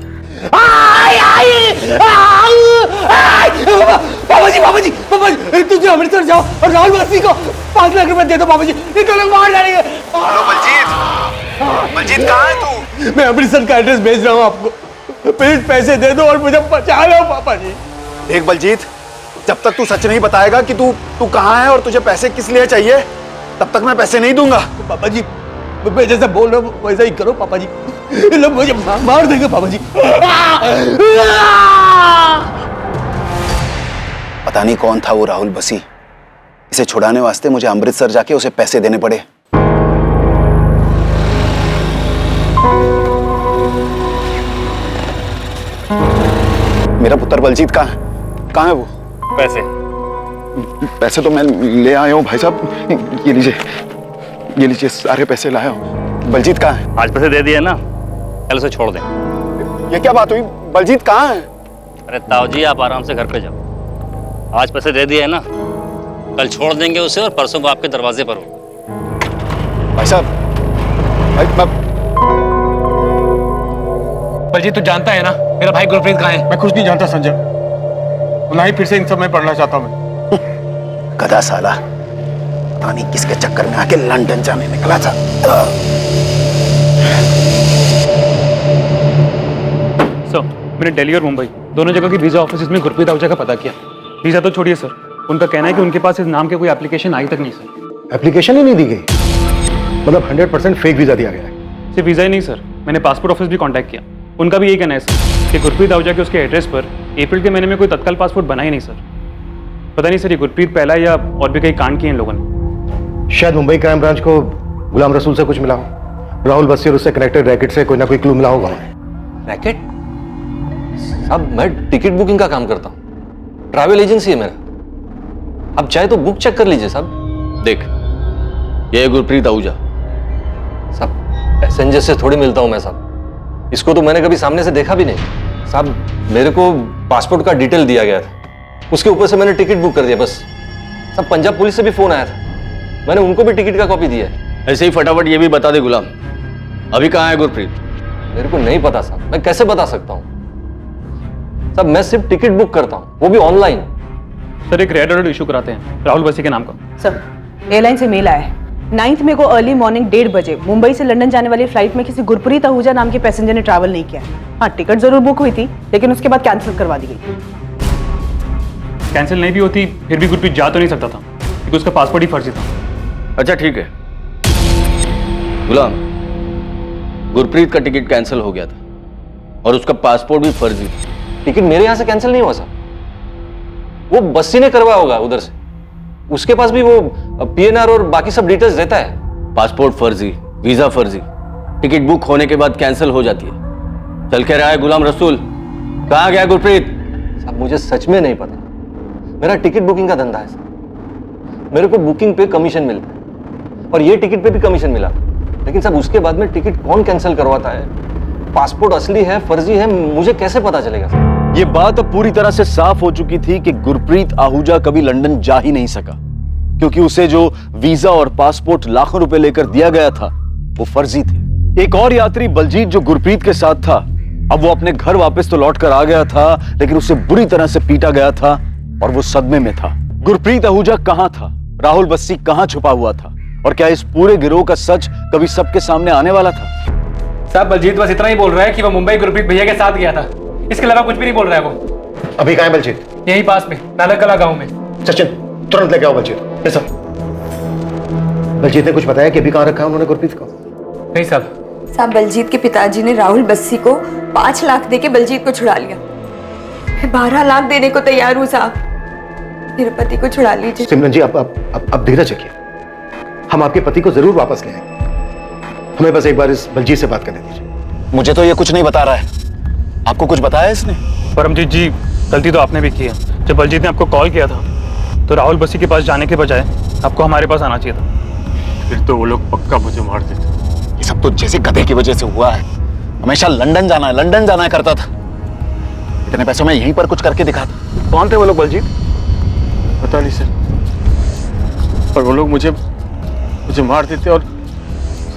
पापा जी, तुझे अमृतसर जाओ और राहुल बस्सी को 5 लाख रुपए दे दो पापा जी, ये तो लोग मार डालेंगे। बलजीत कहाँ है तू? मैं अमृतसर का एड्रेस भेज रहा हूँ आपको, प्लीज पैसे दे दो और मुझे बचा लो पापा जी। देख बलजीत, जब तक तू सच नहीं बताएगा कि तू कहाँ है और तुझे पैसे किस लिए चाहिए, तब तक मैं पैसे नहीं दूंगा। पापा जी मैं जैसा बोल रहा हूँ वैसा ही करो पापा जी, ये लोग मुझे मार देंगे पापा जी। पता नहीं कौन था वो राहुल बसी, इसे छुड़ाने वास्ते मुझे अमृतसर जाके उसे पैसे देने पड़े। मेरा पुत्र बलजीत कहाँ है वो? पैसे तो मैं ले आया हूँ भाई साहब, ये लीजिए सारे पैसे लाया हूँ। बलजीत कहाँ है? आज पैसे दे दिए ना, कल उसे छोड़ दें। ये क्या बात हुई? बलजीत कहाँ है? अरे ताऊ जी आप आराम से घर पे जाओ, आज पैसे दे दिए है ना, कल छोड़ देंगे उसे और परसों वो आपके दरवाजे पर हो। भाई साहब, बलजीत तू जानता है ना मेरा भाई गुरप्रीत कहाँ है? मैं कुछ नहीं जानता संजय, ना ही फिर से इन सब में पढ़ना चाहता मैं। गधा साला, पता नहीं किसके चक्कर में आके लंदन जाने निकला था। सर मैंने दिल्ली और मुंबई दोनों जगह की वीजा ऑफिस में गुरप्रीत आहूजा का पता किया। वीजा तो छोड़िए सर, उनका कहना है कि उनके पास इस नाम के कोई एप्लीकेशन आई तक नहीं सर। एप्लीकेशन ही नहीं दी गई, मतलब 100% फेक वीजा दिया गया है। सिर्फ वीजा ही नहीं सर, मैंने पासपोर्ट ऑफिस भी कांटेक्ट किया, उनका भी यही कहना है सर कि गुरप्रीत आहूजा के उसके एड्रेस पर अप्रैल के महीने में कोई तत्काल पासपोर्ट बना ही नहीं सर। पता नहीं सर ये गुरप्रीत पहला या और भी कई कांड किए इन लोगों ने। शायद मुंबई क्राइम ब्रांच को गुलाम रसूल से कुछ मिला हो, राहुल बस्सी और उससे कनेक्टेड रैकेट से कोई ना कोई क्लू मिला होगा। रैकेट? साहब मैं टिकट बुकिंग का काम करता हूँ, ट्रैवल एजेंसी है मेरा, आप चाहे तो बुक चेक कर लीजिए साहब। देख ये गुरप्रीत आहूजा। साहब पैसेंजर से थोड़ी मिलता हूँ मैं साहब, इसको तो मैंने कभी सामने से देखा भी नहीं साहब। मेरे को पासपोर्ट का डिटेल दिया गया था, उसके ऊपर से मैंने टिकट बुक कर दिया बस। साहब पंजाब पुलिस से भी फोन आया था, मैंने उनको भी टिकट का कॉपी दिया है। ऐसे ही फटाफट ये भी बता दे गुलाम, अभी कहाँ है गुरप्रीत? मेरे को नहीं पता साहब, मैं कैसे बता सकता हूँ साहब, मैं सिर्फ टिकट बुक करता हूँ, वो भी ऑनलाइन। सर एक रेड अलर्ट इशू कराते हैं राहुल बस्सी के नाम का। सर एयरलाइन से मेल आया है, 9 मई को अर्ली मॉर्निंग 1:30 बजे मुंबई से लंदन जाने वाली फ्लाइट में किसी गुरप्रीत आहूजा नाम के पैसेंजर ने ट्रैवल नहीं किया। हाँ टिकट जरूर बुक हुई थी, लेकिन उसके बाद कैंसिल करवा दी गई। कैंसिल नहीं भी होती फिर भी गुरप्रीत जा तो नहीं सकता था, क्योंकि उसका पासपोर्ट ही फर्जी था। अच्छा ठीक है गुलाम, गुरप्रीत का टिकट कैंसिल हो गया था और उसका पासपोर्ट भी फर्जी था। टिकट मेरे यहाँ से कैंसिल नहीं हुआ सर, वो बस्सी ने करवाया होगा उधर से, उसके पास भी वो पीएनआर और बाकी सब डिटेल्स रहता है। पासपोर्ट फर्जी, वीजा फर्जी, टिकट बुक होने के बाद कैंसिल हो जाती है। चल के रहा है गुलाम रसूल, कहाँ गया गुरप्रीत? साहब मुझे सच में नहीं पता, मेरा टिकट बुकिंग का धंधा है सर, मेरे को बुकिंग पे कमीशन मिलता है और ये टिकट पे भी कमीशन मिला, लेकिन साहब उसके बाद में टिकट कौन कैंसिल करवाता है, पासपोर्ट असली है फर्जी है, मुझे कैसे पता चलेगा सर? ये बात अब पूरी तरह से साफ हो चुकी थी कि गुरप्रीत आहूजा कभी लंदन जा ही नहीं सका, क्योंकि उसे जो वीजा और पासपोर्ट लाखों रुपए लेकर दिया गया था वो फर्जी थे। एक और यात्री बलजीत जो गुरप्रीत के साथ था, अब वो अपने घर वापस तो लौट कर आ गया था, लेकिन उसे बुरी तरह से पीटा गया था और वो सदमे में था। गुरप्रीत आहूजा कहां था, राहुल बस्सी कहां छुपा हुआ था, और क्या इस पूरे गिरोह का सच कभी सबके सामने आने वाला था? साहब बलजीत बस इतना ही बोल रहा है कि वो मुंबई गुरप्रीत भैया के साथ गया था, इसके अलावा कुछ भी नहीं बोल रहा है वो। अभी कहाँ है बलजीत? यही पास में नालकला गांव में। सचिन तुरंत लेके आओ बलजीत। बलजीत ने कुछ बताया कि अभी कहाँ रखा है उन्होंने गुरप्रीत को? नहीं साहब। साहब बलजीत के पिताजी ने राहुल बस्सी को 5 लाख देके बलजीत को छुड़ा लिया। मैं 12 लाख देने को तैयार हूँ साहब, मेरे पति को छुड़ा लीजिए। सिमरन जी आप धीरज रखिए, हम आपके पति को जरूर वापस ले आएंगे। हमें बस एक बार इस बलजीत से बात करने दीजिए। मुझे तो ये कुछ नहीं बता रहा है, आपको कुछ बताया इसने? परमजीत जी, गलती तो आपने भी की है। जब बलजीत ने आपको कॉल किया था तो राहुल बस्सी के पास जाने के बजाय आपको हमारे पास आना चाहिए था। फिर तो वो लोग पक्का मुझे मार देते। ये सब तो जैसे गधे की वजह से हुआ है। हमेशा लंदन जाना है करता था। इतने पैसों में यहीं पर कुछ करके दिखाता। कौन थे वो लोग बलजीत? पता नहीं सर, पर वो लोग मुझे मार देते और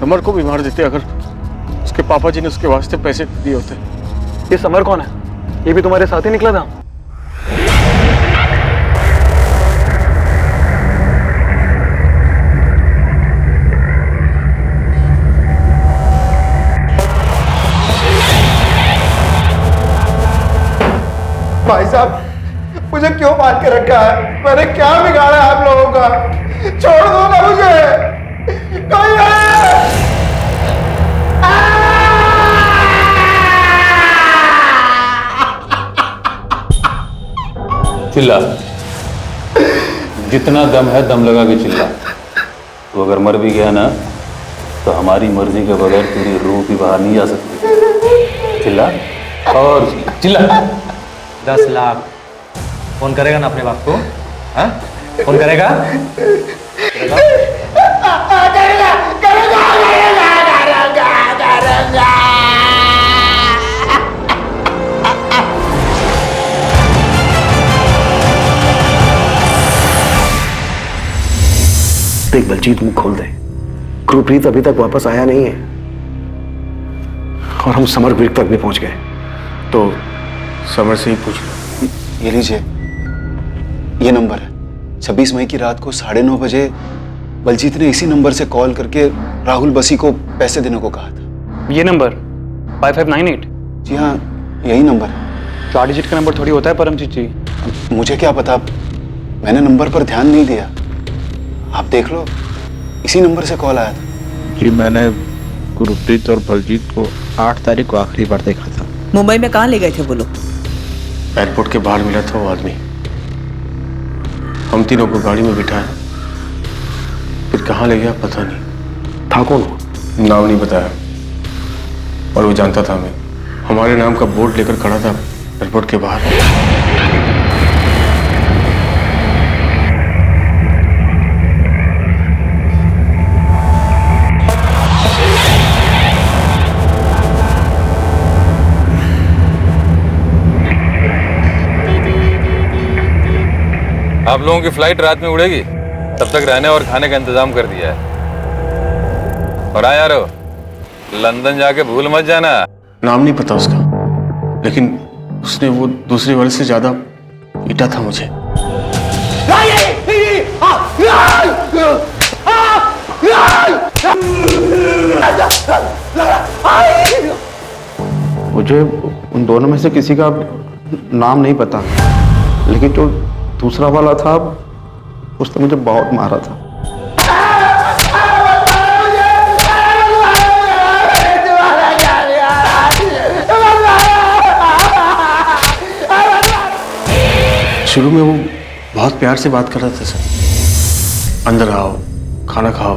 समर को भी मार देते अगर उसके पापा जी ने उसके वास्ते पैसे दिए होते। ये समर कौन है? ये भी तुम्हारे साथ ही निकला था? भाई साहब मुझे क्यों मार के रखा है? मैंने क्या बिगाड़ा है आप लोगों का? छोड़ दो ना मुझे, कोई है? चिल्ला, जितना दम है दम लगा के चिल्ला। तो अगर मर भी गया ना तो हमारी मर्जी के बगैर तेरी रूह भी बाहर नहीं जा सकती। चिल्ला और चिल्ला। 10 लाख फोन करेगा ना अपने बाप को? हाँ, फोन करेगा? देख बलजीत, मुंह खोल दे। गुरप्रीत अभी तक वापस आया नहीं है और हम समर ब्रिक तक भी पहुंच गए। तो समर से ही पूछ लो। ये लीजिए, ये नंबर है। 26 मई की रात को 9:30 बजे बलजीत ने इसी नंबर से कॉल करके राहुल बसी को पैसे देने को कहा था। ये नंबर 5598? जी हाँ, यही नंबर है। 4 डिजिट का नंबर थोड़ी होता है परमजीत जी। मुझे क्या पता, मैंने नंबर पर ध्यान नहीं दिया। आप देख लो, इसी नंबर से कॉल आया था। जी मैंने गुरप्रीत और बलजीत को 8 तारीख को आखिरी बार देखा था। मुंबई में कहाँ ले गए थे वो लोग? एयरपोर्ट के बाहर मिला था वो आदमी। हम तीनों को गाड़ी में बिठाया, फिर कहाँ ले गया पता नहीं। था कौन वो? नाम नहीं बताया, और वो जानता था हमें। हमारे नाम का बोर्ड लेकर खड़ा था एयरपोर्ट के बाहर। आप लोगों की फ्लाइट रात में उड़ेगी, तब तक रहने और खाने का इंतजाम कर दिया है। और हाँ यारो, लंदन जाके भूल मत जाना। नाम नहीं पता उसका, लेकिन उसने वो दूसरे वर्ष से ज्यादा पीटा था मुझे। मुझे उन दोनों में से किसी का नाम नहीं पता, लेकिन जो दूसरा वाला था उसने मुझे बहुत मारा था। शुरू में वो बहुत प्यार से बात कर रहा था सर। अंदर आओ, खाना खाओ,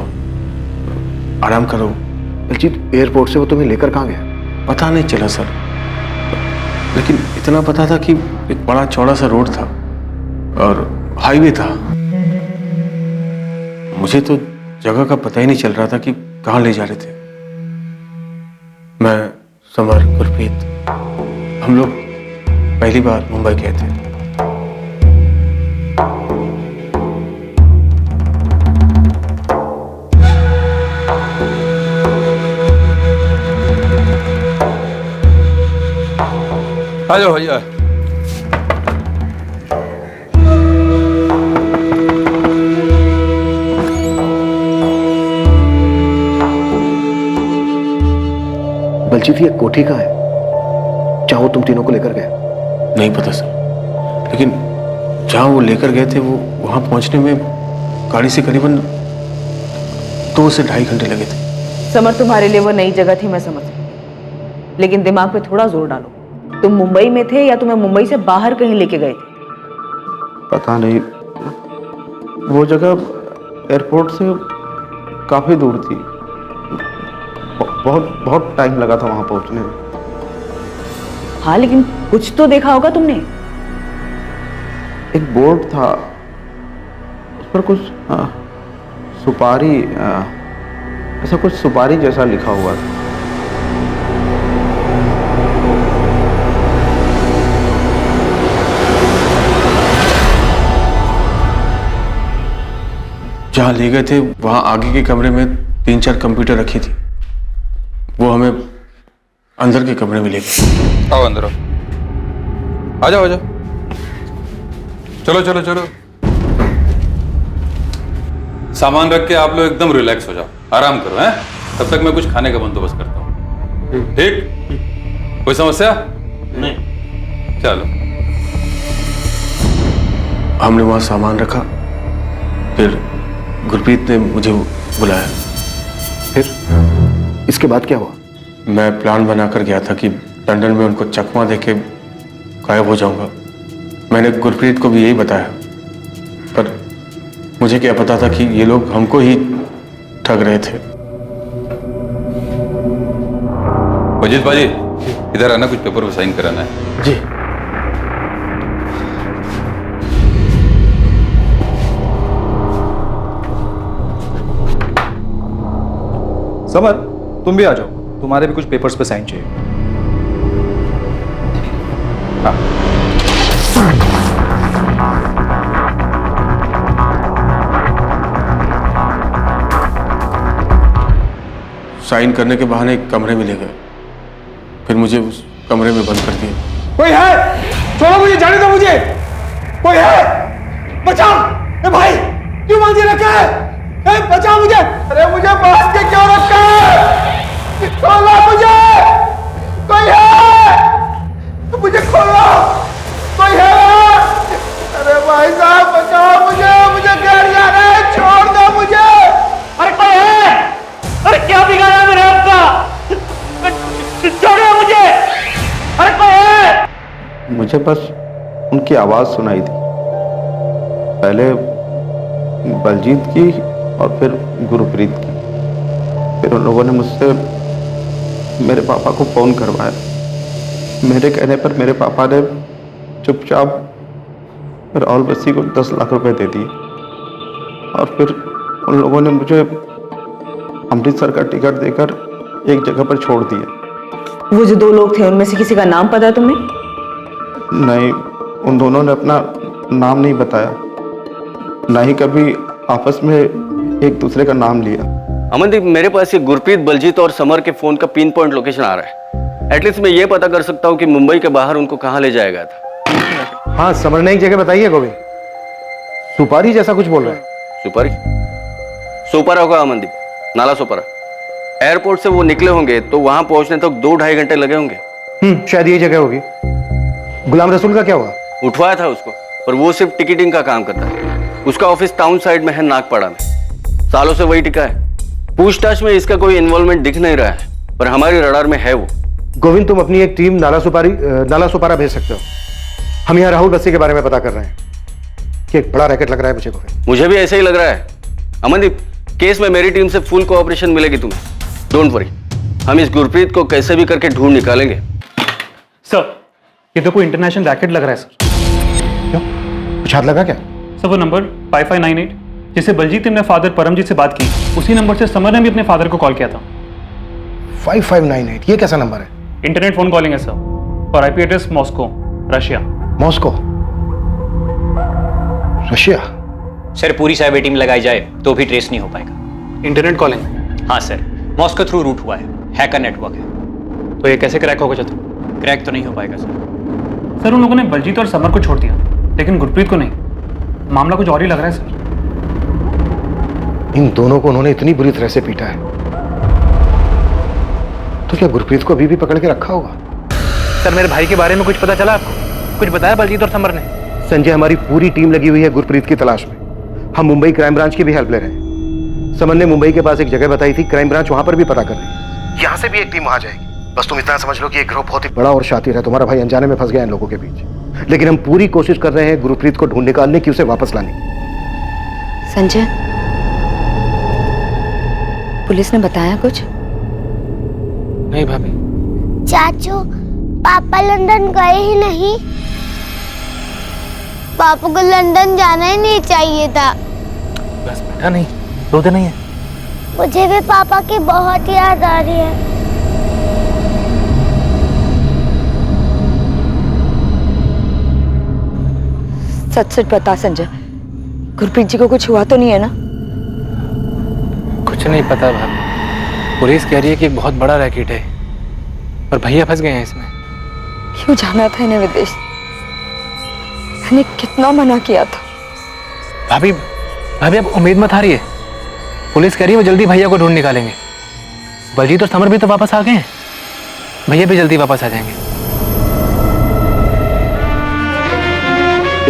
आराम करो। बलजीत, एयरपोर्ट से वो तुम्हें लेकर कहाँ गया? पता नहीं चला सर, लेकिन इतना पता था कि एक बड़ा चौड़ा सा रोड था और हाईवे था। मुझे तो जगह का पता ही नहीं चल रहा था कि कहाँ ले जा रहे थे। मैं, समर, गुरप्रीत, हम लोग पहली बार मुंबई गए थे। आ जाओ भैया। बलजीत, ये कोठी का है जहां वो तुम तीनों को लेकर गए? नहीं पता सर, लेकिन जहां वो लेकर गए थे वो वहां पहुंचने में गाड़ी से करीबन 2 से 2.5 घंटे लगे थे। समर, तुम्हारे लिए वो नई जगह थी, मैं समझ सकती, लेकिन दिमाग पे थोड़ा जोर डालो। तुम मुंबई में थे या तुम्हें मुंबई से बाहर कहीं लेके गए थे? पता नहीं, वो जगह एयरपोर्ट से काफी दूर थी। बहुत बहुत टाइम लगा था वहां पहुंचने में। हाँ, लेकिन कुछ तो देखा होगा तुमने। एक बोर्ड था, उस पर कुछ सुपारी, ऐसा कुछ सुपारी जैसा लिखा हुआ था। जहाँ ले गए थे वहाँ आगे के कमरे में 3-4 कंप्यूटर रखी थी। वो हमें अंदर के कमरे में ले गए। आओ अंदर आओ, आ जाओ आ जाओ, चलो चलो चलो। सामान रख के आप लोग एकदम रिलैक्स हो जाओ, आराम करो हैं। तब तक मैं कुछ खाने का बंदोबस्त करता हूँ। ठीक? कोई समस्या नहीं? चलो। हमने वहाँ सामान रखा, फिर गुरप्रीत ने मुझे बुलाया। फिर इसके बाद क्या हुआ? मैं प्लान बनाकर गया था कि लंदन में उनको चकमा देके गायब हो जाऊंगा। मैंने गुरप्रीत को भी यही बताया, पर मुझे क्या पता था कि ये लोग हमको ही ठग रहे थे। अजीत भाजी, इधर आना, कुछ पेपर पर साइन कराना है। जी। समर, तुम भी आ जाओ, तुम्हारे भी कुछ पेपर्स पे साइन चाहिए। हाँ। साइन करने के बहाने एक कमरे में ले गए, फिर मुझे उस कमरे में बंद कर दिया। कोई है? छोड़ो मुझे, जाने दो मुझे। कोई है? बचाओ! ए भाई, क्यों बांधे रखा है? ए, बचाओ मुझे! अरे मुझे बांध के क्यों रखा है? खोलो मुझे! कोई है? मुझे खोलो! कोई है? अरे भाई साहब, बचाओ मुझे! मुझे घर जाना है, छोड़ दो मुझे! अरे कोई है? अरे क्या बिगाड़ा मेरे आपका? छोड़ो मुझे! अरे कोई है? मुझे बस उनकी आवाज सुनाई दी, पहले बलजीत की और फिर गुरप्रीत की। फिर उन लोगों ने मुझसे मेरे पापा को फोन करवाया। मेरे कहने पर मेरे पापा ने चुपचाप राहुल बस्सी को 10 लाख रुपए दे दिए, और फिर उन लोगों ने मुझे अमृतसर का टिकट देकर एक जगह पर छोड़ दिया। वो जो 2 लोग थे, उनमें से किसी का नाम पता है तुम्हें? नहीं, उन दोनों ने अपना नाम नहीं बताया, ना ही कभी आपस में एक दूसरे का नाम लिया। अमनदीप, मेरे पास ये गुरप्रीत, बलजीत और समर के फोन का पिन पॉइंट लोकेशन आ रहा है। एटलीस्ट मैं ये पता कर सकता हूँ कि मुंबई के बाहर उनको कहाँ ले जाया गया था। हाँ, समर ने एक जगह बताई है गोविंद, सुपारी जैसा कुछ बोल रहा है। सुपारी? सोपारा होगा अमनदीप, नाला सोपारा। एयरपोर्ट से वो निकले होंगे तो वहां पहुंचने तक 2-2.5 घंटे लगे होंगे। शायद ये जगह होगी। गुलाम रसूल का क्या हुआ? उठवाया था उसको, पर वो सिर्फ टिकटिंग का काम करता है। उसका ऑफिस टाउन साइड में है, नागपाड़ा में। सालों से वही टिका है। पूछताछ में इसका कोई इन्वॉल्वमेंट दिख नहीं रहा है, पर हमारी रडार में है वो। गोविंद, तुम अपनी एक टीम नाला सुपारा भेज सकते हो। हम यहाँ राहुल बस्सी के बारे में पता कर रहे हैं कि एक बड़ा रैकेट लग रहा है मुझे गोविंद। मुझे भी ऐसे ही लग रहा है अमनदीप। केस में मेरी टीम से फुल कोऑपरेशन मिलेगी तुम्हें, डोंट वरी। हम इस गुरप्रीत को कैसे भी करके ढूंढ निकालेंगे। सर, ये तो कोई इंटरनेशनल रैकेट लग रहा है सर। क्यों, कुछ हाथ लगा क्या? सर, वो नंबर 5598 जिससे बलजीत ने अपने फादर परमजीत से बात की, उसी नंबर से समर ने भी अपने फादर को कॉल किया था। 5598, ये कैसा नंबर है? इंटरनेट फोन कॉलिंग है सर, और IP address Moscow, Russia. Moscow, Russia? Sir, पूरी साइबर टीम लगाई जाए तो भी ट्रेस नहीं हो पाएगा। Internet calling? हाँ सर, मॉस्को थ्रू रूट हुआ है, हैकर नेटवर्क है। तो ये कैसे क्रैक होगा चतुर? क्रैक तो नहीं हो पाएगा सर। सर, उन लोगों ने बलजीत और समर को छोड़ दिया, लेकिन गुरप्रीत को नहीं। मामला कुछ और ही लग रहा है सर। इन दोनों को उन्होंने इतनी बुरी तरह से पीटा है, तो क्या गुरप्रीत को अभी भी पकड़ के रखा होगा? सर, मेरे भाई के बारे में कुछ पता चला आपको? कुछ बताया बलजीत और समर ने? संजय, हमारी पूरी टीम लगी हुई है गुरप्रीत की तलाश में। हम मुंबई क्राइम ब्रांच की भी हेल्प ले रहे हैं। समन ने मुंबई के पास एक जगह बताई थी, क्राइम ब्रांच वहां पर भी पता कर रही है। यहाँ से भी एक टीम वहां जाएगी। बस तुम इतना समझ लो कि ये ग्रुप बहुत ही बड़ा और शातिर है। तुम्हारा भाई अनजाने में फंस गया इन लोगों के बीच, लेकिन हम पूरी कोशिश कर रहे हैं गुरप्रीत को ढूंढ निकालने की, उसे वापस लाने की। संजय, पुलिस ने बताया कुछ? नहीं भाभी। चाचू, पापा लंदन गए ही नहीं। पापा को लंदन जाना ही नहीं चाहिए था। बस बेटा, नहीं रोते नहीं है। मुझे भी पापा की बहुत याद आ रही है। सच सच बता संजय, गुरप्रीत जी को कुछ हुआ तो नहीं है ना? कुछ नहीं पता भाभी। पुलिस कह रही है कि एक बहुत बड़ा रैकेट है और भैया फंस गए हैं इसमें। क्यों जाना था इन्हें विदेश? मैंने कितना मना किया था। भाभी अब उम्मीद मत हारिए। पुलिस कह रही है वो जल्दी भैया को ढूंढ निकालेंगे। बलजीत और समर भी तो वापस आ गए हैं, भैया भी जल्दी वापस आ जाएंगे।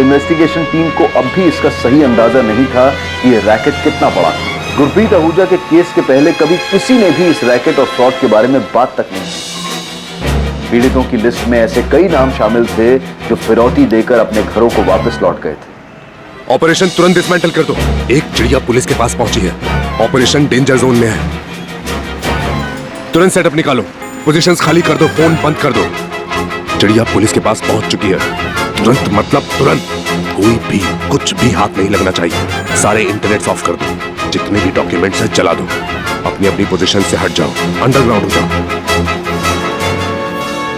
इन्वेस्टिगेशन टीम को अब भी इसका सही अंदाजा नहीं था कि यह रैकेट कितना बड़ा था। गुरप्रीत आहूजा के केस के पहले कभी किसी ने भी इस रैकेट और फ्रॉड के बारे में बात तक नहीं की। पीड़ितों की लिस्ट में ऐसे कई नाम शामिल थे जो फिरौती देकर अपने घरों को वापस लौट गए थे। ऑपरेशन तुरंत डिसमेंटल कर दो। एक चिड़िया पुलिस के पास पहुंची है। ऑपरेशन डेंजर जोन में है। तुरंत सेटअप निकालो, पोजीशंस खाली कर दो, फोन बंद कर दो। चिड़िया पुलिस के पास पहुंच चुकी है। तुरंत मतलब तुरंत। कोई भी कुछ भी हाथ नहीं लगना चाहिए। सारे इंटरनेट ऑफ कर दो। जितने भी डॉक्यूमेंट्स हैं जला दो। अपनी अपनी पोजीशन से हट जाओ, अंडरग्राउंड हो जाओ।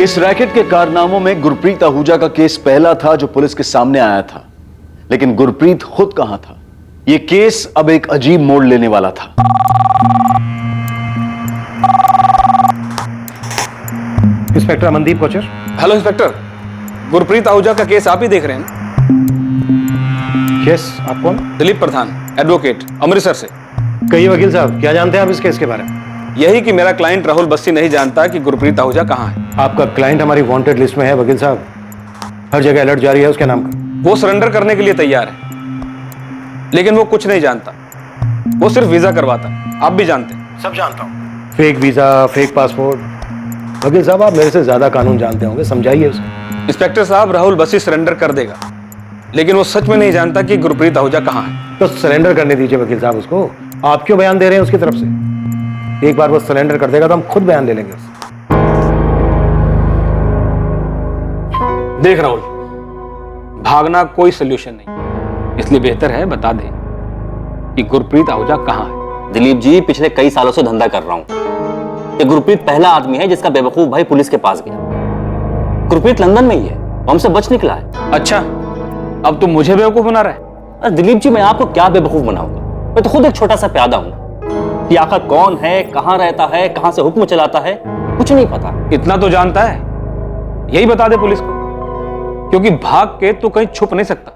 इस रैकेट के कारनामों में गुरप्रीत आहूजा का केस पहला था जो पुलिस के सामने आया था, लेकिन गुरप्रीत खुद कहां था? यह केस अब एक अजीब मोड़ लेने वाला था। Inspector Amandeep Kochar. Hello inspector, Gurpreet Ahuja का केस आप ही देख रहे हैं? यस, आप कौन? दिलीप प्रधान, एडवोकेट, अमृतसर से। कहिए वकील साहब, क्या जानते हैं आप इस केस के बारे में? यही कि मेरा क्लाइंट राहुल बस्सी नहीं जानता कि गुरप्रीत आहूजा कहां है। आपका क्लाइंट हमारी वांटेड लिस्ट में है वकील साहब। हर जगह अलर्ट जारी है उसके नाम का। वो सरेंडर करने के लिए तैयार है, लेकिन वो कुछ नहीं जानता। वो सिर्फ वीजा करवाता। आप भी जानते हैं। सब जानता हूं। Fake visa, fake passport. वकील साहब, आप मेरे से ज्यादा कानून जानते होंगे, समझाइए उसे। इंस्पेक्टर साहब, राहुल बस्सी सरेंडर कर देगा, लेकिन वो सच में नहीं जानता कि गुरप्रीत आहूजा कहां है। तो सरेंडर करने दीजिए वकील साहब उसको। आप क्यों बयान दे रहे हैं उसकी तरफ से? एक बार वो सरेंडर कर देगा तो हम खुद बयान ले लेंगे उससे। देख राहुल, भागना कोई सोल्यूशन नहीं, इसलिए बेहतर है बता दे कि गुरप्रीत आहूजा कहां है। दिलीप जी, पिछले कई सालों से धंधा कर रहा हूं। ये गुरप्रीत पहला आदमी है जिसका बेवकूफ भाई पुलिस के पास गया। गुरप्रीत लंदन में ही है, वो हमसे बच निकला है। अच्छा, अब तुम मुझे बेवकूफ बना रहे? अरे दिलीप जी, मैं आपको क्या बेवकूफ बनाऊंगा? मैं तो खुद एक छोटा सा प्यादा हूं। कि आखिर कौन है, कहां रहता है, कहां से हुक्म चलाता है, कुछ नहीं पता। इतना तो जानता है, यही बता दे पुलिस को, क्योंकि भाग के तो कहीं छुप नहीं सकता।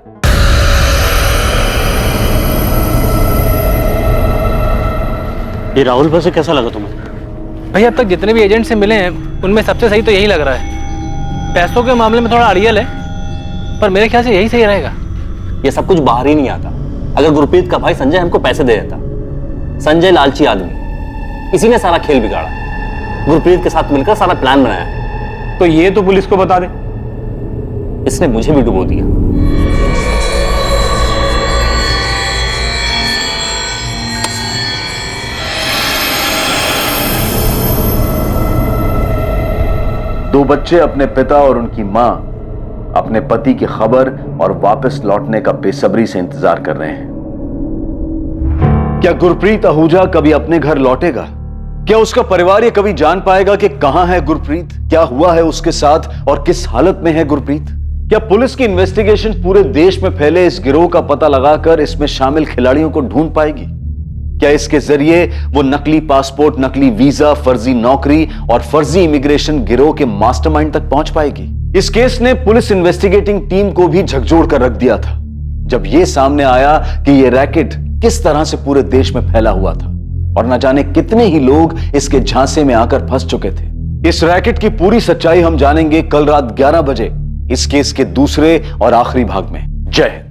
ये राहुल बस्सी कैसा लगा तुम्हें? भाई, अब तक जितने भी एजेंट से मिले हैं उनमें सबसे सही तो यही लग रहा है। पैसों के मामले में थोड़ा अड़ियल है, पर मेरे ख्याल से यही सही रहेगा। ये सब कुछ बाहर ही नहीं आता। अगर गुरप्रीत का भाई संजय हमको पैसे दे देता। संजय लालची आदमी, इसी ने सारा खेल बिगाड़ा। गुरप्रीत के साथ मिलकर सारा प्लान बनाया है। तो ये तो पुलिस को बता दे। इसने मुझे भी डुबो दिया। दो बच्चे अपने पिता और उनकी मां अपने पति की खबर और वापस लौटने का बेसब्री से इंतजार कर रहे हैं। क्या गुरप्रीत आहूजा कभी अपने घर लौटेगा? क्या उसका परिवार ये कभी जान पाएगा कि कहां है गुरप्रीत, क्या हुआ है उसके साथ और किस हालत में है गुरप्रीत? क्या पुलिस की इन्वेस्टिगेशन पूरे देश में फैले इस गिरोह का पता लगाकर इसमें शामिल खिलाड़ियों को ढूंढ पाएगी? क्या इसके जरिए वो नकली पासपोर्ट, नकली वीजा, फर्जी नौकरी और फर्जी इमिग्रेशन गिरोह के मास्टरमाइंड तक पहुंच पाएगी? इस केस ने पुलिस इन्वेस्टिगेटिंग टीम को भी झकझोर कर रख दिया था जब यह सामने आया कि यह रैकेट किस तरह से पूरे देश में फैला हुआ था और न जाने कितने ही लोग इसके झांसे में आकर फंस चुके थे। इस रैकेट की पूरी सच्चाई हम जानेंगे कल रात 11 बजे इस केस के दूसरे और आखिरी भाग में। जय हिंद।